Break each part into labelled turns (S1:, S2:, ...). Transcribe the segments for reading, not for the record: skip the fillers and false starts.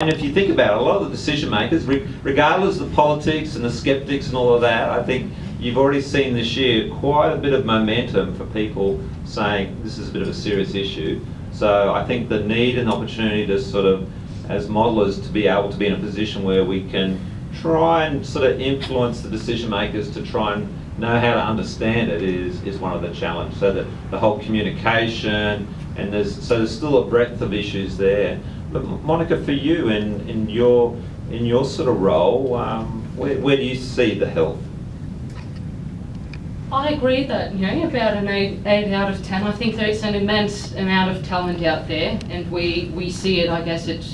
S1: And if you think about it, a lot of the decision makers, regardless of the politics and the skeptics and all of that, I think you've already seen this year quite a bit of momentum for people saying this is a bit of a serious issue. So I think the need and opportunity to sort of, as modelers, to be able to be in a position where we can try and sort of influence the decision makers to try and know how to understand it is one of the challenges. So that the whole communication, and there's still a breadth of issues there. But Monica, for you in your sort of role, where do you see the health?
S2: I agree that about an 8 out of 10. I think there's an immense amount of talent out there, and we see it. I guess it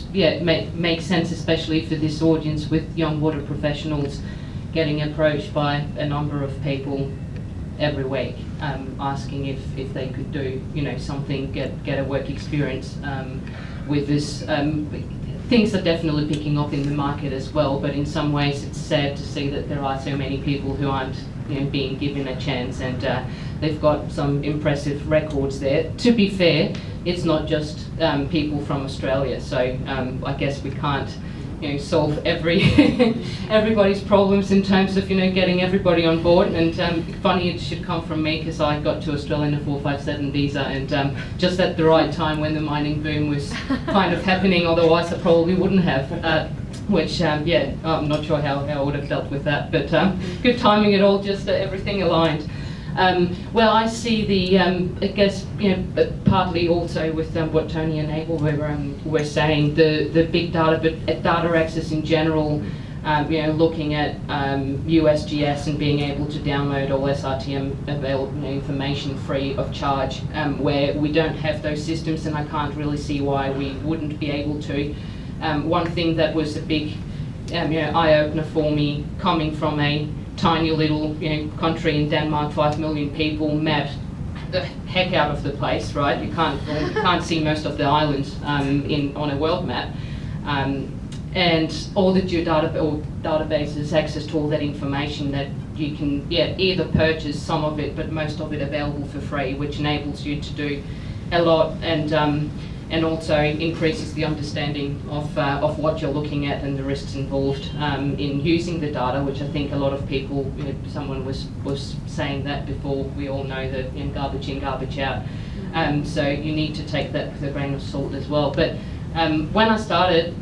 S2: makes sense, especially for this audience with young water professionals getting approached by a number of people every week, asking if they could do something, get a work experience with this. Things are definitely picking up in the market as well, but in some ways it's sad to see that there are so many people who aren't being given a chance, and they've got some impressive records there. To be fair, it's not just people from Australia, so I guess we can't solve everybody's problems in terms of getting everybody on board. And funny it should come from me, because I got to Australia in a 457 visa, and just at the right time when the mining boom was kind of happening. Otherwise I probably wouldn't have, which I'm not sure how I would have dealt with that, but good timing. It all just everything aligned. Well, I see the, I guess, partly also with what Tony and Abel were saying, the big data, but data access in general, looking at USGS and being able to download all SRTM available information free of charge, where we don't have those systems, and I can't really see why we wouldn't be able to. One thing that was a big eye-opener for me, coming from a tiny little country in Denmark, 5 million people, mapped the heck out of the place, right? You can't see most of the islands on a world map, and all the databases access to all that information that you can either purchase some of it, but most of it available for free, which enables you to do a lot, and also increases the understanding of what you're looking at and the risks involved in using the data, which I think a lot of people, someone was saying that before, we all know that garbage in, garbage out. So you need to take that with a grain of salt as well. But when I started,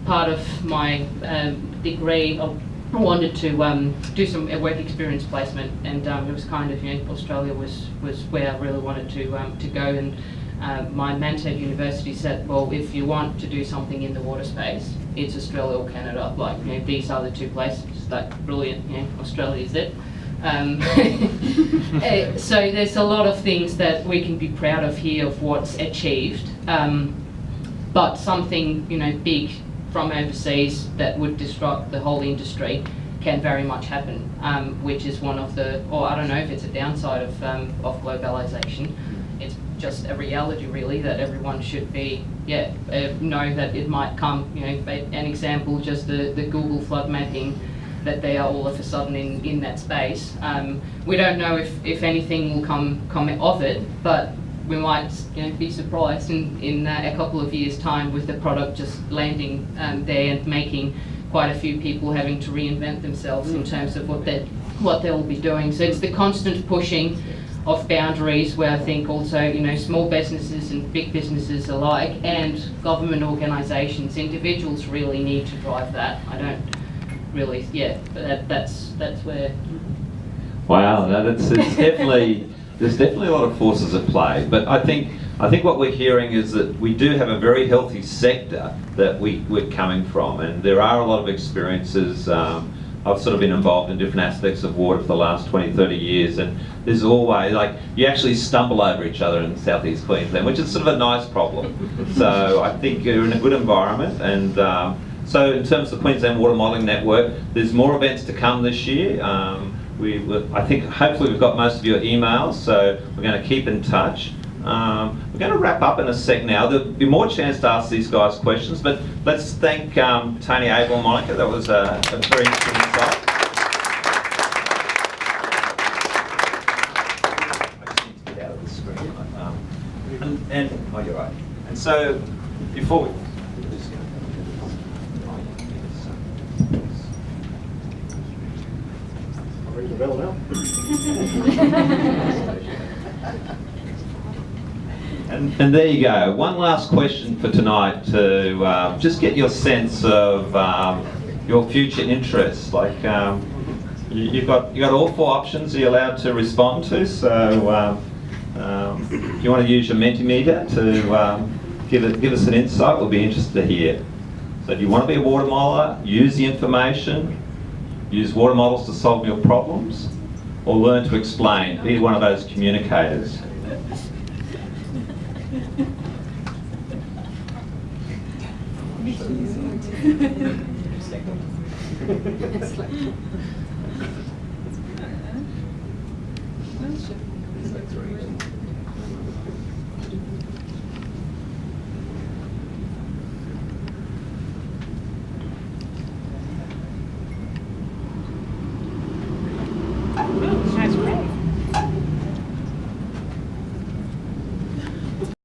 S2: part of my degree, I wanted to do some work experience placement, and it was kind of, Australia was where I really wanted to go. And my mentor at university said, well, if you want to do something in the water space, it's Australia or Canada. Like, these are the two places. Like, brilliant, Australia's it. So there's a lot of things that we can be proud of here, of what's achieved. But something, big from overseas that would disrupt the whole industry can very much happen, which is one of the, or I don't know if it's a downside of globalization. It's just a reality, really, that everyone should be, know that it might come. An example, just the Google flood mapping, that they are all of a sudden in that space. We don't know if anything will come of it, but we might be surprised in a couple of years' time with the product just landing there and making quite a few people having to reinvent themselves in terms of what they'll be doing. So it's the constant pushing of boundaries, where I think also small businesses and big businesses alike, and government organisations, individuals really need to drive that. I don't really, but that's where.
S1: Wow, no, it's definitely there's definitely a lot of forces at play. But I think what we're hearing is that we do have a very healthy sector that we're coming from, and there are a lot of experiences. I've sort of been involved in different aspects of water for the last 20, 30 years, and there's always, you actually stumble over each other in southeast Queensland, which is sort of a nice problem. So I think you're in a good environment, and so in terms of the Queensland Water Modelling Network, there's more events to come this year. I think hopefully we've got most of your emails, so we're going to keep in touch. We're going to wrap up in a sec now. There'll be more chance to ask these guys questions, but let's thank Tony, Abel, and Monica. That was a very interesting insight. I just need to get out of the screen. And oh, you're right. And so, before we...
S3: the bell now.
S1: And there you go. One last question for tonight to just get your sense of your future interests. Like you've got all 4 options you're allowed to respond to. So if you want to use your Mentimeter to give us an insight, we'll be interested to hear. So do you want to be a water modeler? Use the information. Use water models to solve your problems, or learn to explain. Be one of those communicators.